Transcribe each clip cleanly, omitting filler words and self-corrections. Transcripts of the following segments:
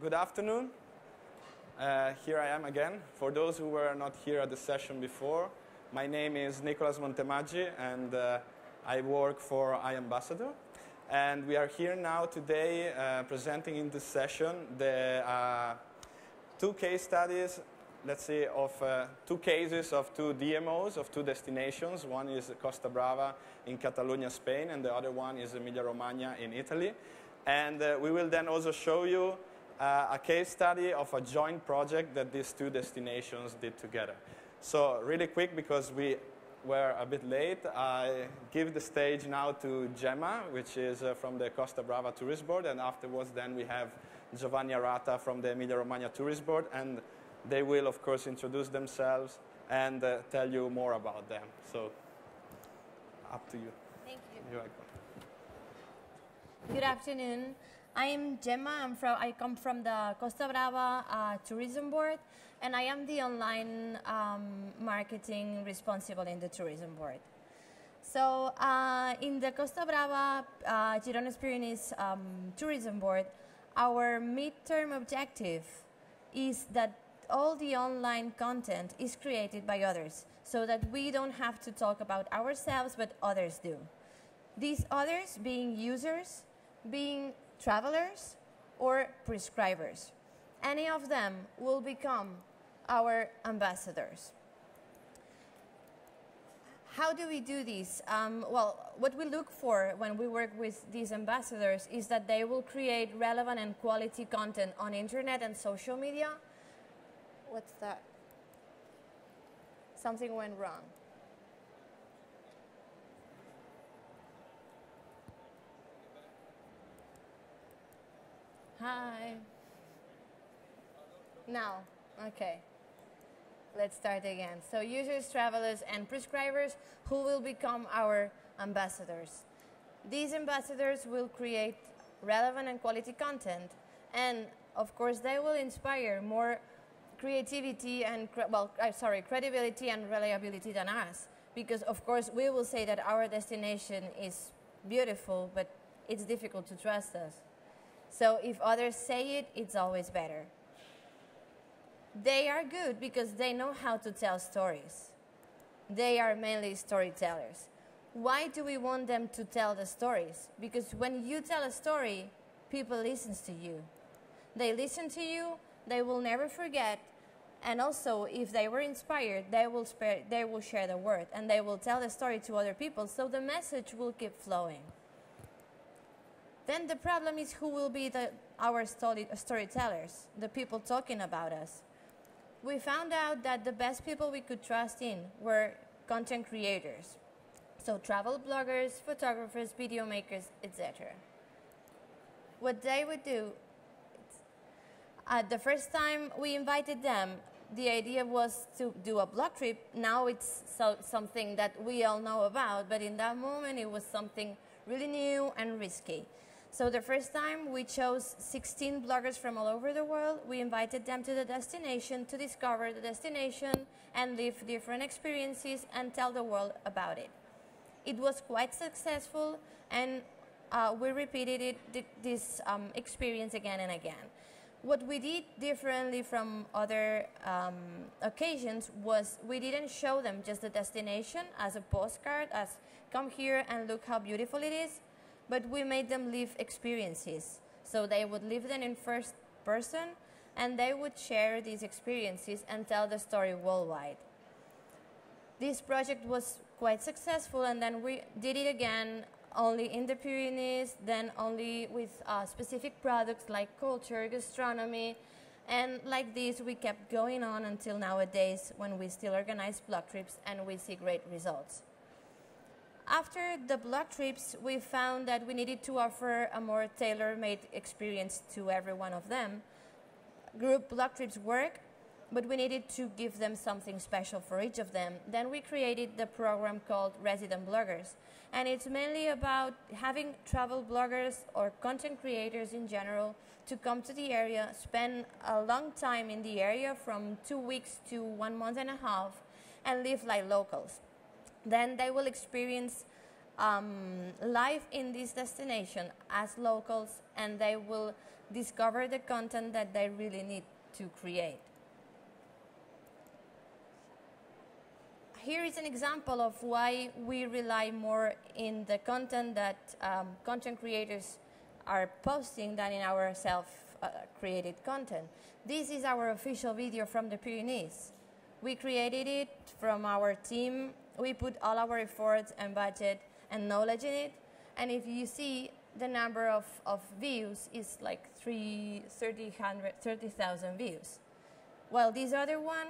Good afternoon. Here I am again. For those who were not here at the session before, my name is Nicolas Montemaggi, and I work for iambassador. And we are here now today presenting in this session the two case studies, let's say, of two cases of two DMOs of two destinations. One is Costa Brava in Catalonia, Spain, and the other one is Emilia-Romagna in Italy. And we will then also show you a case study of a joint project that these two destinations did together. So really quick, because we were a bit late, I give the stage now to Gemma, which is from the Costa Brava Tourist Board, and afterwards then we have Giovanni Arata from the Emilia-Romagna Tourist Board, and they will, of course, introduce themselves and tell you more about them. So, up to you. Thank you. You're welcome. Good afternoon. I'm Gemma. I come from the Costa Brava Tourism Board, and I am the online marketing responsible in the Tourism Board. So, in the Costa Brava Girones Pyrenees Tourism Board, our midterm objective is that all the online content is created by others, so that we don't have to talk about ourselves, but others do. These others being users, being travelers, or prescribers. Any of them will become our ambassadors. How do we do this? Well, what we look for when we work with these ambassadors is that they will create relevant and quality content on internet and social media. What's that? Something went wrong. Hi. Now, okay. Let's start again. So users, travelers, and prescribers who will become our ambassadors. These ambassadors will create relevant and quality content, and of course they will inspire more creativity and credibility and reliability than us, because of course we will say that our destination is beautiful, but it's difficult to trust us. So if others say it, it's always better. They are good because they know how to tell stories. They are mainly storytellers. Why do we want them to tell the stories? Because when you tell a story, people listen to you. They listen to you, they will never forget, and also if they were inspired, they will share the word, and they will tell the story to other people, so the message will keep flowing. Then the problem is, who will be our storytellers, the people talking about us? We found out that the best people we could trust in were content creators. So travel bloggers, photographers, video makers, etc. What they would do, the first time we invited them, the idea was to do a blog trip. Now it's something that we all know about, but in that moment it was something really new and risky. So the first time we chose 16 bloggers from all over the world. We invited them to the destination to discover the destination and live different experiences and tell the world about it. It was quite successful, and we repeated this experience again and again. What we did differently from other occasions was we didn't show them just the destination as a postcard, as come here and look how beautiful it is, but we made them live experiences. So they would live them in first person, and they would share these experiences and tell the story worldwide. This project was quite successful, and then we did it again, only in the Pyrenees, then only with specific products like culture, gastronomy, and like this we kept going on until nowadays, when we still organize blog trips and we see great results. After the blog trips, we found that we needed to offer a more tailor-made experience to every one of them. Group blog trips work, but we needed to give them something special for each of them. Then we created the program called Resident Bloggers, and it's mainly about having travel bloggers or content creators in general to come to the area, spend a long time in the area from 2 weeks to 1 month and a half, and live like locals. Then they will experience life in this destination as locals, and they will discover the content that they really need to create. Here is an example of why we rely more in the content that content creators are posting than in our self-created content. This is our official video from the Pyrenees. We created it from our team. We put all our efforts and budget and knowledge in it. And if you see, the number of views is like 30,000 views. Well, this other one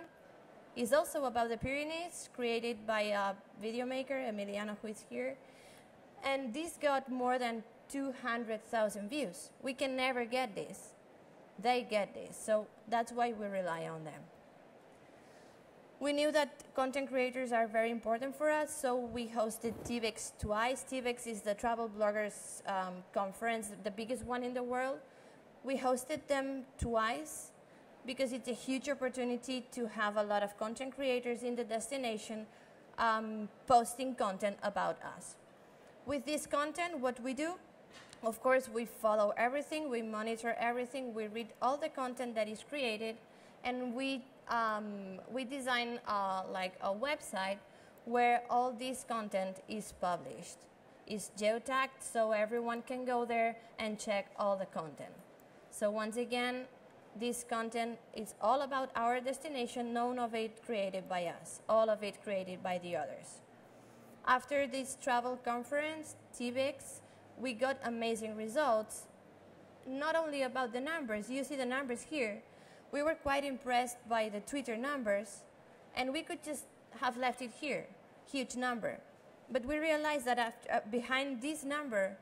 is also about the Pyrenees, created by a video maker, Emiliano, who is here. And this got more than 200,000 views. We can never get this. They get this. So that's why we rely on them. We knew that content creators are very important for us, so we hosted TVEX twice. TVEX is the travel bloggers conference, the biggest one in the world. We hosted them twice because it's a huge opportunity to have a lot of content creators in the destination posting content about us. With this content, what we do, of course, we follow everything, we monitor everything, we read all the content that is created, and we design like a website where all this content is published. It's geotagged, so everyone can go there and check all the content. So once again, this content is all about our destination, none of it created by us, all of it created by the others. After this travel conference, TVEX, we got amazing results, not only about the numbers, you see the numbers here. We were quite impressed by the Twitter numbers, and we could just have left it here, huge number. But we realized that after, behind this number,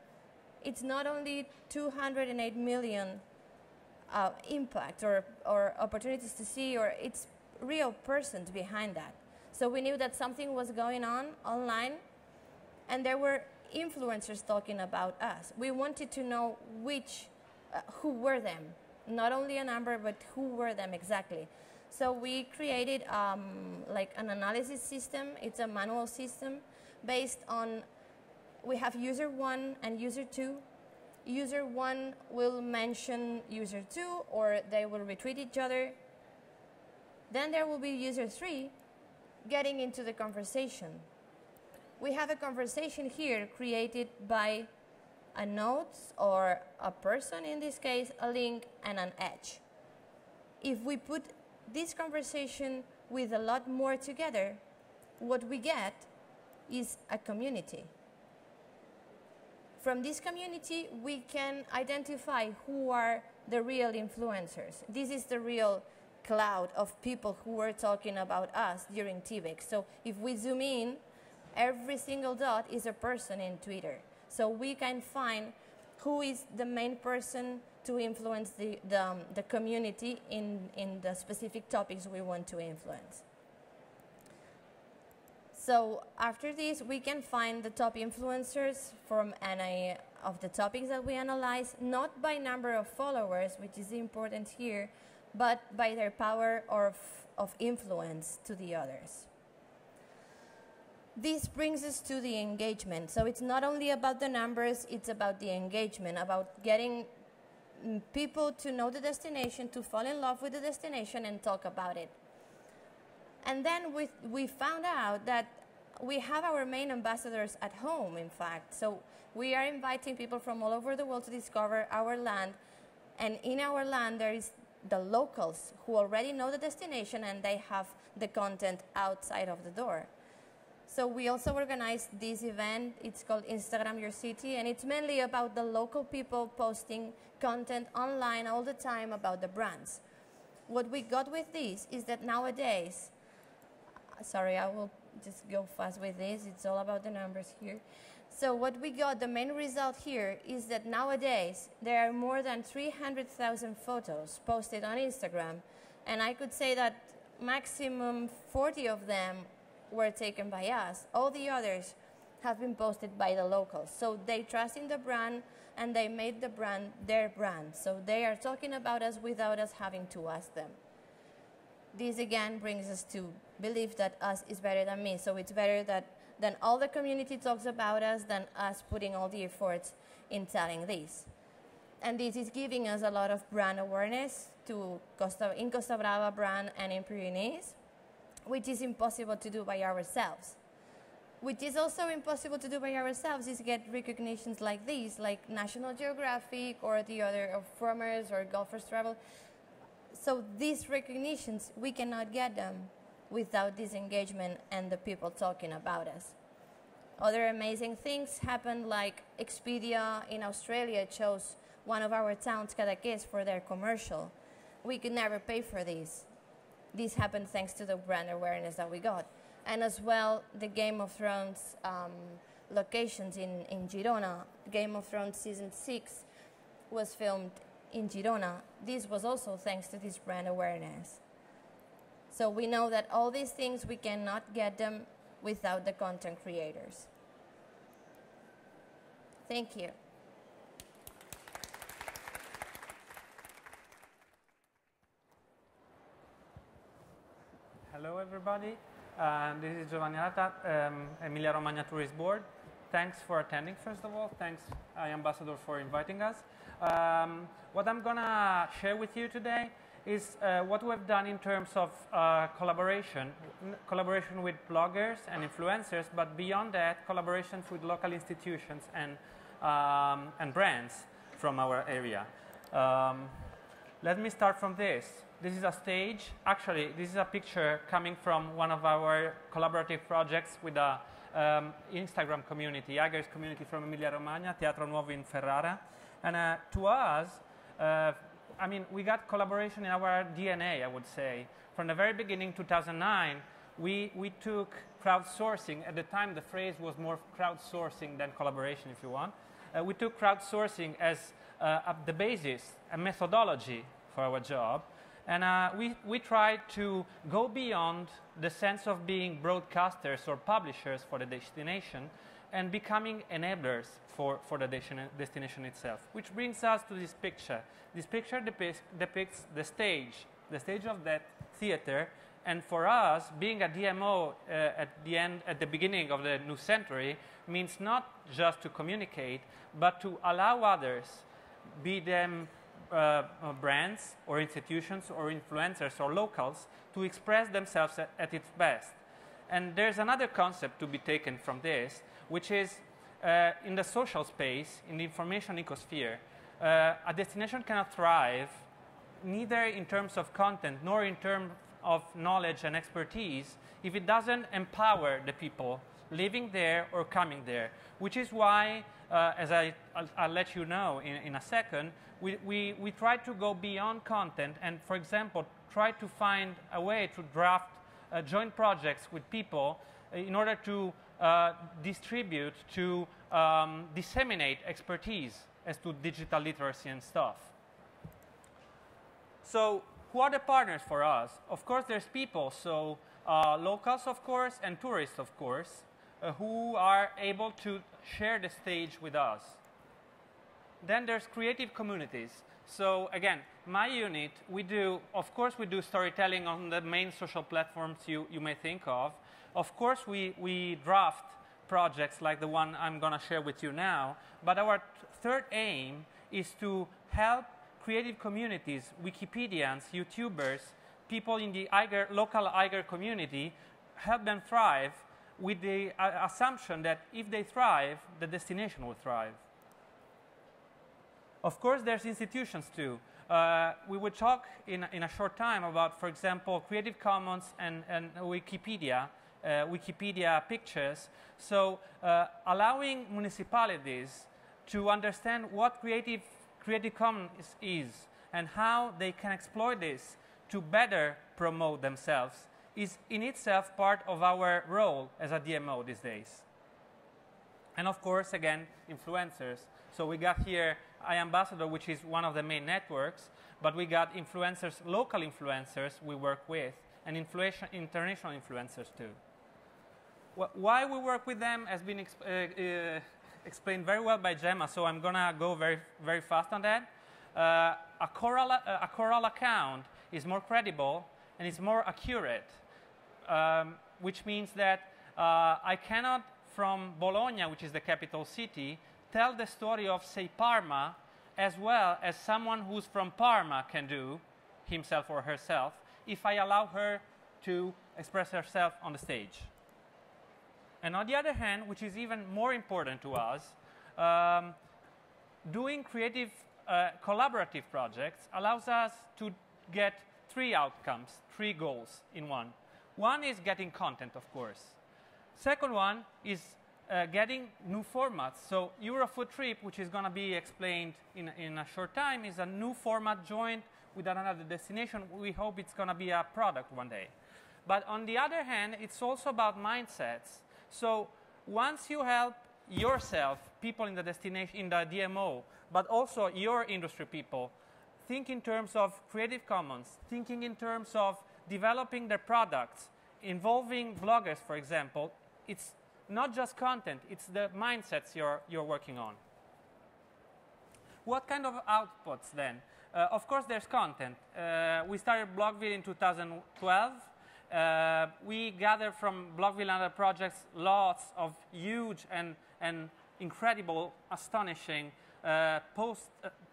it's not only 208 million impact or opportunities to see, or it's real persons behind that. So we knew that something was going on online, and there were influencers talking about us. We wanted to know who were them, not only a number, but who were them exactly. So we created like an analysis system. It's a manual system based on, we have user 1 and user 2. User 1 will mention user 2, or they will retweet each other. Then there will be user 3 getting into the conversation. We have a conversation here created by a notes or a person, in this case, a link and an edge. If we put this conversation with a lot more together, what we get is a community. From this community, we can identify who are the real influencers. This is the real cloud of people who were talking about us during TVEX. So if we zoom in, every single dot is a person in Twitter. So we can find who is the main person to influence the community in the specific topics we want to influence. So after this, we can find the top influencers from any of the topics that we analyze, not by number of followers, which is important here, but by their power of influence to the others. This brings us to the engagement. So it's not only about the numbers, it's about the engagement, about getting people to know the destination, to fall in love with the destination and talk about it. And then we found out that we have our main ambassadors at home, in fact. So we are inviting people from all over the world to discover our land. And in our land, there is the locals who already know the destination, and they have the content outside of the door. So we also organized this event. It's called Instagram Your City, and it's mainly about the local people posting content online all the time about the brands. What we got with this is that nowadays, sorry, I will just go fast with this. It's all about the numbers here. So what we got, the main result here is that nowadays there are more than 300,000 photos posted on Instagram, and I could say that maximum 40 of them were taken by us. All the others have been posted by the locals. So they trust in the brand, and they made the brand their brand. So they are talking about us without us having to ask them. This again brings us to believe that us is better than me. So it's better than all the community talks about us than us putting all the efforts in telling this. And this is giving us a lot of brand awareness to in Costa Brava brand and in Pyrenees, which is impossible to do by ourselves. Which is also impossible to do by ourselves is get recognitions like these, like National Geographic or the other of Farmers or Golfers Travel. So these recognitions, we cannot get them without this engagement and the people talking about us. Other amazing things happened, like Expedia in Australia chose one of our towns, Cadaqués, for their commercial. We could never pay for this. This happened thanks to the brand awareness that we got. And as well, the Game of Thrones locations in Girona. Game of Thrones season 6 was filmed in Girona. This was also thanks to this brand awareness. So we know that all these things, we cannot get them without the content creators. Thank you. Hello, everybody. This is Giovanni Arata, Emilia Romagna Tourist Board. Thanks for attending, first of all. Thanks, iambassador, for inviting us. What I'm going to share with you today is what we've done in terms of collaboration with bloggers and influencers, but beyond that, collaborations with local institutions and brands from our area. Let me start from this. This is a stage. Actually, this is a picture coming from one of our collaborative projects with the Instagram community, Hikers community from Emilia Romagna, Teatro Nuovo in Ferrara. And to us, I mean, we got collaboration in our DNA, I would say. From the very beginning, 2009, we took crowdsourcing. At the time, the phrase was more crowdsourcing than collaboration, if you want. We took crowdsourcing as the basis, a methodology for our job. And we tried to go beyond the sense of being broadcasters or publishers for the destination and becoming enablers for the destination itself. Which brings us to this picture. This picture depicts the stage of that theater. And for us, being a DMO at the beginning of the new century means not just to communicate, but to allow others, be them brands or institutions or influencers or locals, to express themselves at its best. And there's another concept to be taken from this, which is in the social space, in the information ecosphere, a destination cannot thrive neither in terms of content nor in terms of knowledge and expertise if it doesn't empower the people living there or coming there, which is why, as I'll let you know in a second, we try to go beyond content and, for example, try to find a way to draft joint projects with people in order to distribute, to disseminate expertise as to digital literacy and stuff. So who are the partners for us? Of course, there's people, so locals, of course, and tourists, of course, who are able to share the stage with us. Then there's creative communities. So again, my unit, of course we do storytelling on the main social platforms you may think of. Of course we draft projects like the one I'm going to share with you now. But our third aim is to help creative communities, Wikipedians, YouTubers, people in the local Hiker community, help them thrive with the assumption that if they thrive, the destination will thrive. Of course, there's institutions too. We will talk in a short time about, for example, Creative Commons and Wikipedia pictures. So allowing municipalities to understand what Creative Commons is and how they can exploit this to better promote themselves is in itself part of our role as a DMO these days. And of course, again, influencers. So we got here iambassador, which is one of the main networks, but we got influencers, local influencers we work with, and international influencers too. Why we work with them has been explained very well by Gemma, so I'm going to go very, very fast on that. A choral account is more credible and it's more accurate, which means that I cannot, from Bologna, which is the capital city, tell the story of, say, Parma as well as someone who's from Parma can do, himself or herself, if I allow her to express herself on the stage. And on the other hand, which is even more important to us, doing creative collaborative projects allows us to get 3 outcomes, 3 goals in one. One is getting content, of course. Second one is getting new formats. So Eurofood Trip, which is going to be explained in a short time, is a new format joined with another destination. We hope it's going to be a product one day. But on the other hand, it's also about mindsets. So once you help yourself, people in the destination, in the DMO, but also your industry people, think in terms of Creative Commons, thinking in terms of developing their products, involving bloggers, for example, it's not just content, it's the mindsets you're working on. What kind of outputs then? Of course, there's content. We started Blogville in 2012. We gathered from Blogville and other projects lots of huge and incredible, astonishing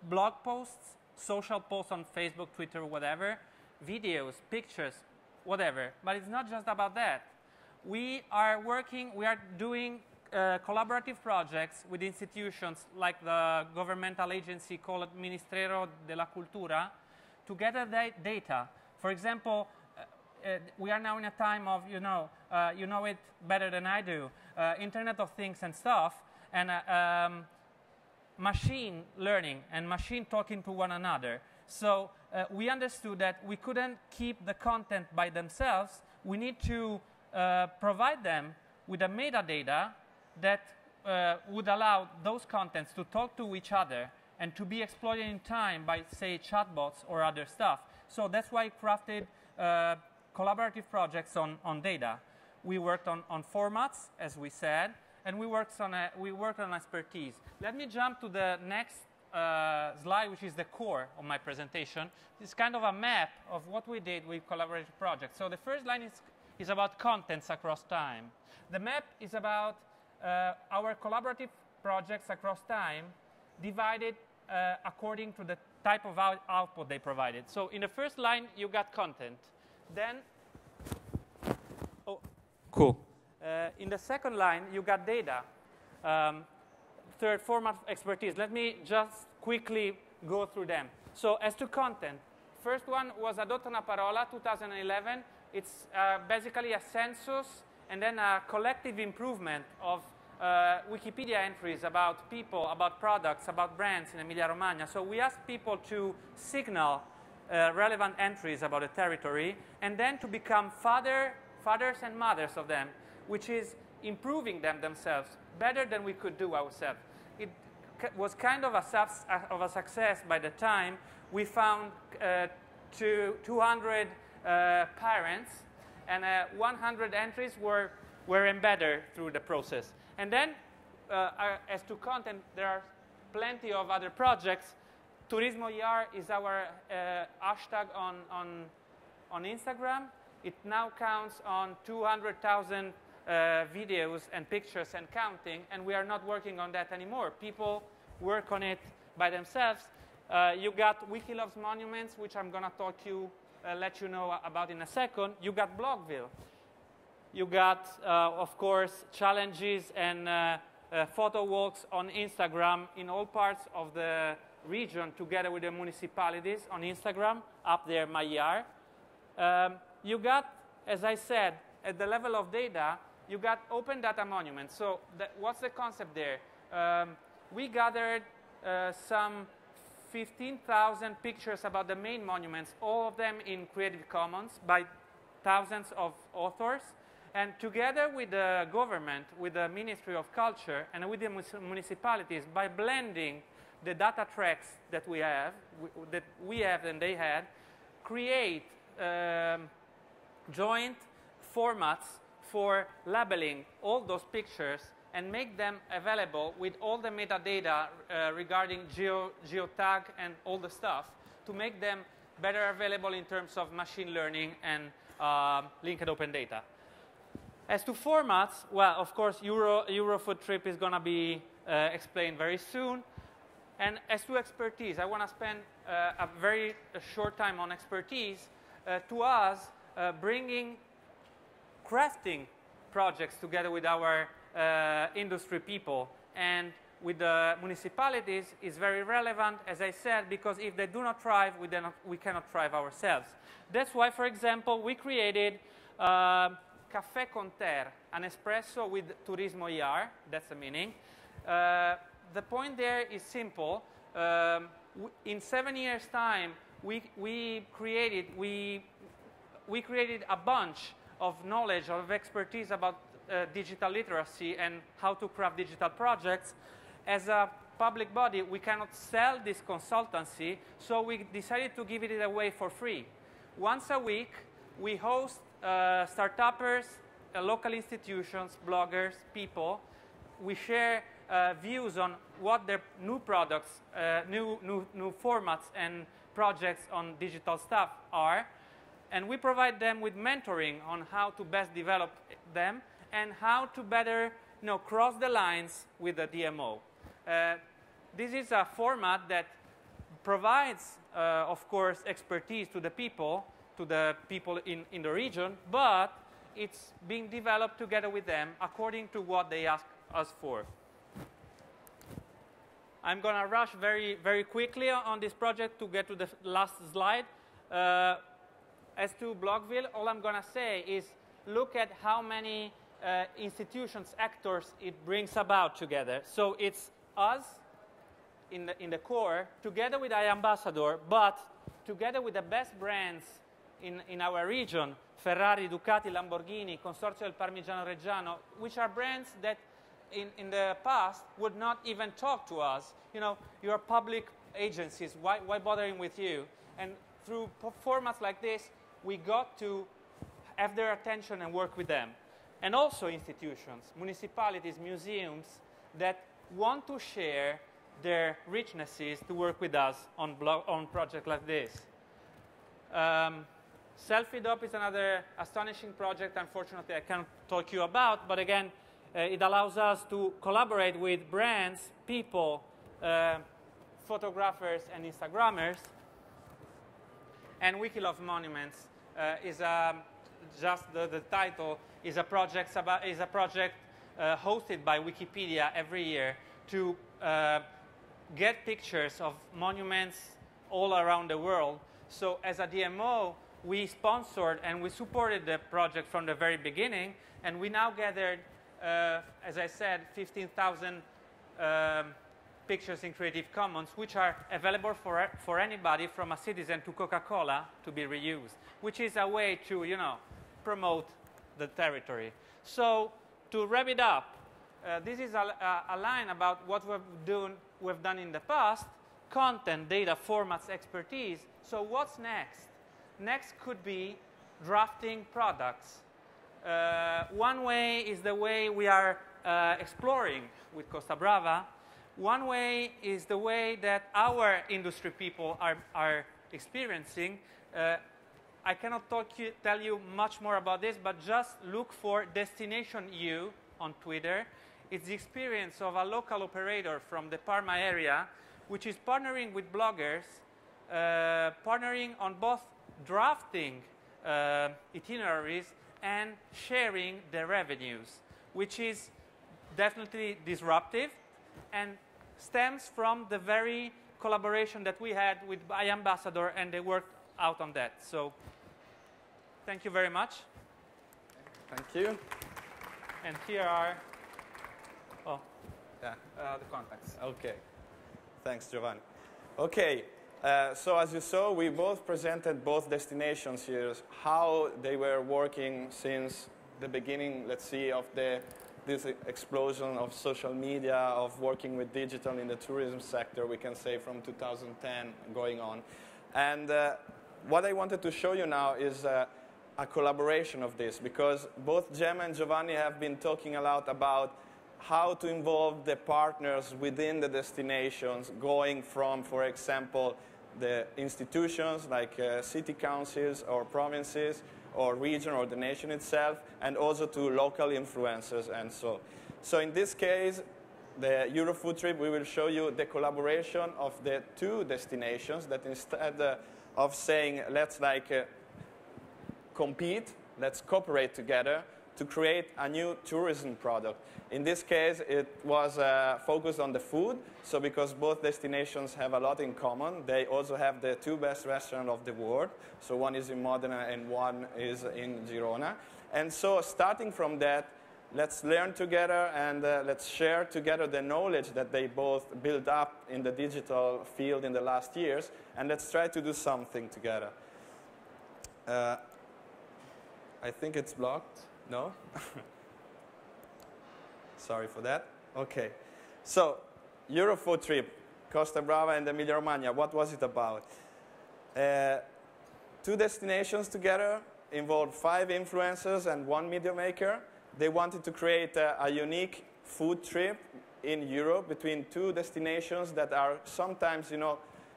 blog posts, social posts on Facebook, Twitter, whatever, videos, pictures, whatever. But it's not just about that. We are doing collaborative projects with institutions like the governmental agency called Ministero della Cultura to gather data. For example, we are now in a time of, you know it better than I do, Internet of Things and stuff, and machine learning and machine talking to one another. So we understood that we couldn't keep the content by themselves. We need to provide them with a metadata that would allow those contents to talk to each other and to be exploited in time by, say, chatbots or other stuff. So that's why I crafted collaborative projects on data. We worked on formats, as we said, and we worked on expertise. Let me jump to the next slide, which is the core of my presentation. It's kind of a map of what we did with collaborative projects. So the first line is about contents across time. The map is about our collaborative projects across time divided according to the type of output they provided. So in the first line, you got content. Then, oh, cool. In the second line, you got data. Third, format expertise. Let me just quickly go through them. So as to content, first one was Adotta una Parola, 2011. It's basically a census and then a collective improvement of Wikipedia entries about people, about products, about brands in Emilia-Romagna. So we asked people to signal relevant entries about a territory and then to become fathers and mothers of them, which is improving them themselves better than we could do ourselves. It was kind of a success by the time we found 200 parents, and 100 entries were embedded through the process. And then, as to content, there are plenty of other projects. Turismo IR is our hashtag on Instagram. It now counts on 200,000 videos and pictures and counting, and we are not working on that anymore. People work on it by themselves. You got Wiki Loves Monuments, which I'm going to let you know about in a second. You got Blogville. You got, of course, challenges and photo walks on Instagram in all parts of the region together with the municipalities on Instagram, up there, my ER. You got, as I said, at the level of data, you got open data monuments. So what's the concept there? We gathered some 15,000 pictures about the main monuments, all of them in Creative Commons by thousands of authors. And together with the government, with the Ministry of Culture, and with the municipalities, by blending the data tracks that we have and they had, create joint formats for labeling all those pictures and make them available with all the metadata regarding geotag and all the stuff to make them better available in terms of machine learning and linked open data. As to formats, well, of course, Eurofood Trip is going to be explained very soon. And as to expertise, I want to spend a very short time on expertise. To us, bringing crafting projects together with our industry people and with the municipalities is very relevant, as I said, because if they do not thrive, we cannot thrive ourselves. That's why, for example, we created Café con Ter, an espresso with Turismo IR, that's the meaning. The point there is simple. In 7 years' time, we created a bunch of knowledge, of expertise about digital literacy and how to craft digital projects. As a public body, we cannot sell this consultancy, so we decided to give it away for free. Once a week, we host startuppers, local institutions, bloggers, people. We share views on what their new products, new formats and projects on digital stuff are. And we provide them with mentoring on how to best develop them and how to better cross the lines with the DMO. This is a format that provides, of course, expertise to the people in the region, but it's being developed together with them according to what they ask us for. I'm going to rush very, very quickly on this project to get to the last slide. As to Blockville, all I'm going to say is look at how many institutions, actors it brings about together. So it's us in the core, together with iambassador, but together with the best brands in our region, Ferrari, Ducati, Lamborghini, Consorzio del Parmigiano Reggiano, which are brands that in the past would not even talk to us. You're public agencies, why bothering with you? And through formats like this, we got to have their attention and work with them. And also institutions, municipalities, museums that want to share their richnesses to work with us on projects like this. SelfieDope is another astonishing project, unfortunately I can't talk to you about, but again, it allows us to collaborate with brands, people, photographers and Instagrammers. And Wiki Love Monuments is just the title is a project hosted by Wikipedia every year to get pictures of monuments all around the world. So as a DMO, we sponsored and we supported the project from the very beginning, and we now gathered, as I said, 15,000 pictures in Creative Commons, which are available for anybody from a citizen to Coca-Cola to be reused, which is a way to, promote the territory. So to wrap it up, this is a line about what we've done in the past: content, data, formats, expertise. So what's next? Next could be drafting products. One way is the way we are exploring with Costa Brava. One way is the way that our industry people are experiencing. I cannot tell you much more about this, but just look for Destination U on Twitter. It's the experience of a local operator from the Parma area, which is partnering with bloggers, partnering on both drafting itineraries and sharing the revenues, which is definitely disruptive and stems from the very collaboration that we had with iambassador, and they worked out on that. So thank you very much. Thank you. And here are the contacts. Okay. Thanks, Giovanni. Okay. So as you saw, we both presented both destinations here, how they were working since the beginning, let's see, of this explosion of social media, of working with digital in the tourism sector, we can say from 2010 going on. And what I wanted to show you now is a collaboration of this, because both Gemma and Giovanni have been talking a lot about how to involve the partners within the destinations, going from, for example, the institutions like city councils or provinces or region or the nation itself, and also to local influencers and so. So in this case, the Euro food trip, we will show you the collaboration of the two destinations that instead of saying, let's compete, let's cooperate together to create a new tourism product. In this case, it was focused on the food. So because both destinations have a lot in common, they also have the two best restaurants of the world. So one is in Modena and one is in Girona. And so starting from that, let's learn together and let's share together the knowledge that they both built up in the digital field in the last years. And let's try to do something together. I think it's blocked. No? Sorry for that. Okay. So, Euro food trip, Costa Brava and Emilia-Romagna. What was it about? Two destinations together involved 5 influencers and 1 media maker. They wanted to create a unique food trip in Europe between 2 destinations that are sometimes,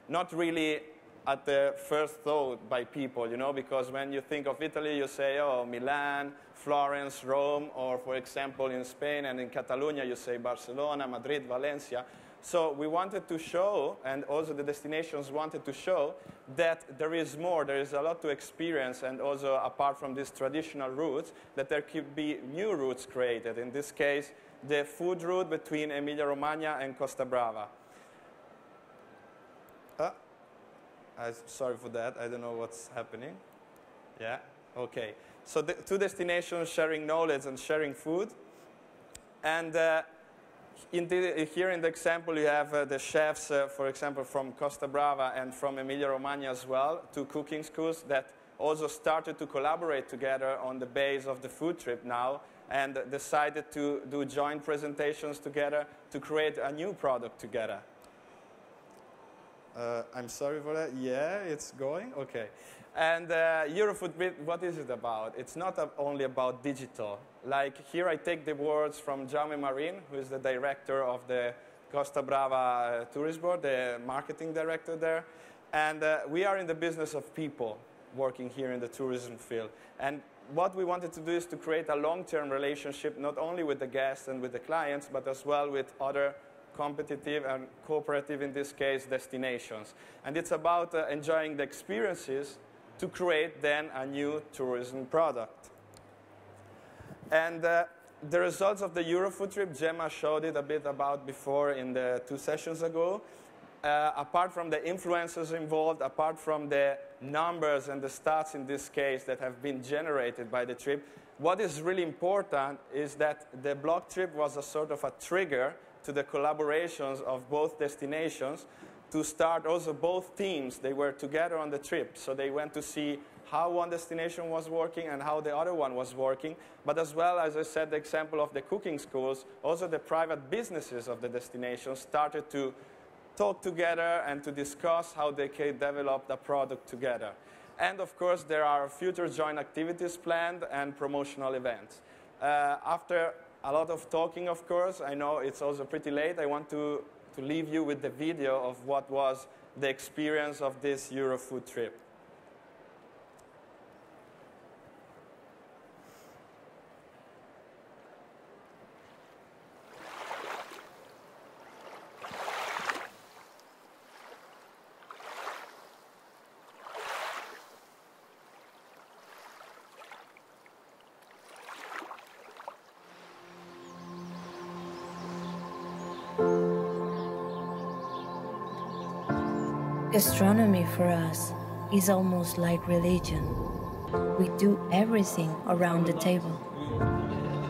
not really at the first thought by people, because when you think of Italy, you say, oh, Milan, Florence, Rome, or for example, in Spain and in Catalonia, you say Barcelona, Madrid, Valencia. So we wanted to show, and also the destinations wanted to show, that there is more, there is a lot to experience, and also apart from these traditional routes, that there could be new routes created. In this case, the food route between Emilia-Romagna and Costa Brava. Sorry for that, I don't know what's happening. Yeah, okay. So the 2 destinations sharing knowledge and sharing food. And here in the example, you have the chefs, for example, from Costa Brava and from Emilia-Romagna as well, 2 cooking schools that also started to collaborate together on the base of the food trip now and decided to do joint presentations together to create a new product together. I'm sorry for that. Yeah, it's going. Okay. And Eurofood, what is it about? It's not only about digital. Like here I take the words from Jaume Marin, who is the director of the Costa Brava Tourist Board, the marketing director there. And we are in the business of people working here in the tourism field. And what we wanted to do is to create a long-term relationship, not only with the guests and with the clients, but as well with other competitive and cooperative, in this case, destinations. And it's about enjoying the experiences to create then a new tourism product. And the results of the Eurofood trip, Gemma showed it a bit about before in the 2 sessions ago. Apart from the influencers involved, apart from the numbers and the stats in this case that have been generated by the trip, what is really important is that the block trip was a sort of a trigger to the collaborations of both destinations to start also both teams. They were together on the trip, so they went to see how one destination was working and how the other one was working. But as well, as I said, the example of the cooking schools, also the private businesses of the destinations started to talk together and to discuss how they can develop the product together. And of course, there are future joint activities planned and promotional events. After a lot of talking, of course, I know it's also pretty late. I want to leave you with the video of what was the experience of this Eurofood trip. Gastronomy for us is almost like religion. We do everything around the table.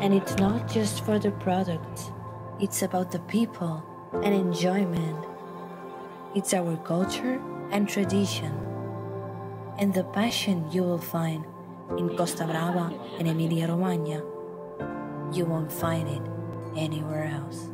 And it's not just for the product, it's about the people and enjoyment. It's our culture and tradition. And the passion you will find in Costa Brava and Emilia-Romagna, you won't find it anywhere else.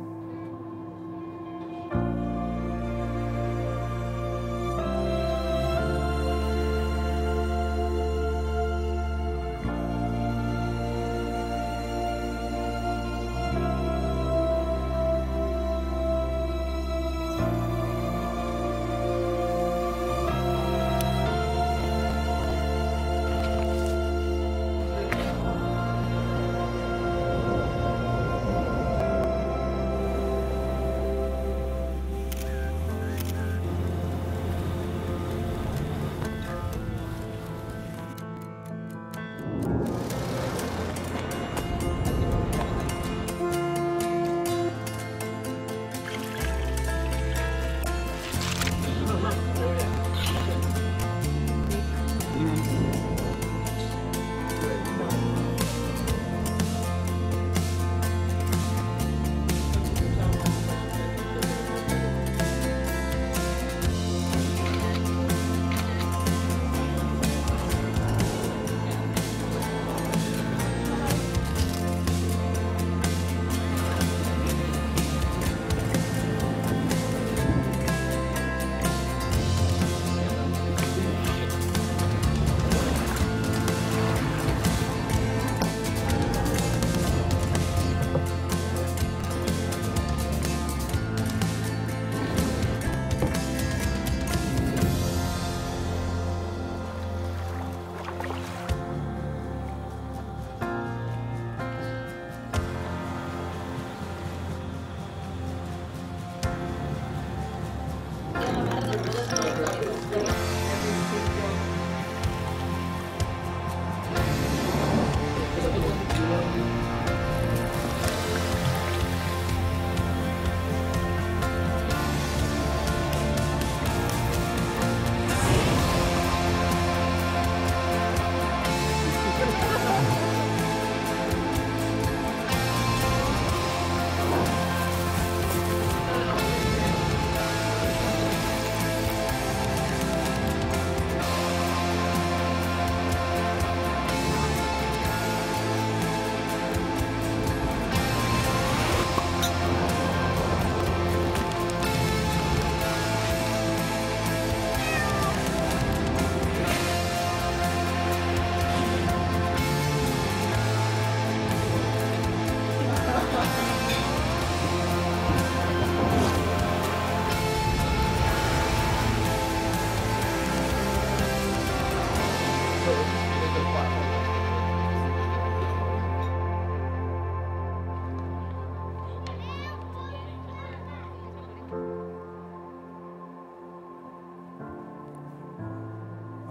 little part of it.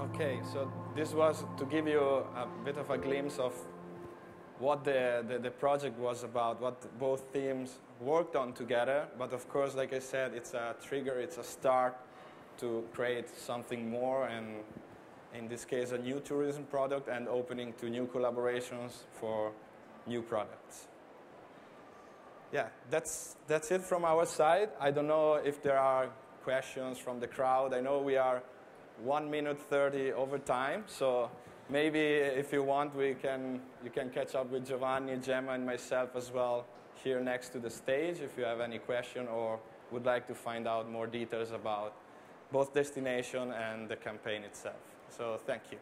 Okay, so this was to give you a bit of a glimpse of what the project was about, what both teams worked on together. But of course, like I said, it's a trigger, it's a start to create something more, and in this case, a new tourism product and opening to new collaborations for new products. Yeah, that's it from our side. I don't know if there are questions from the crowd. I know we are 1 minute 30 over time, so maybe if you want, you can catch up with Giovanni, Gemma, and myself as well here next to the stage if you have any question or would like to find out more details about both destination and the campaign itself. So thank you.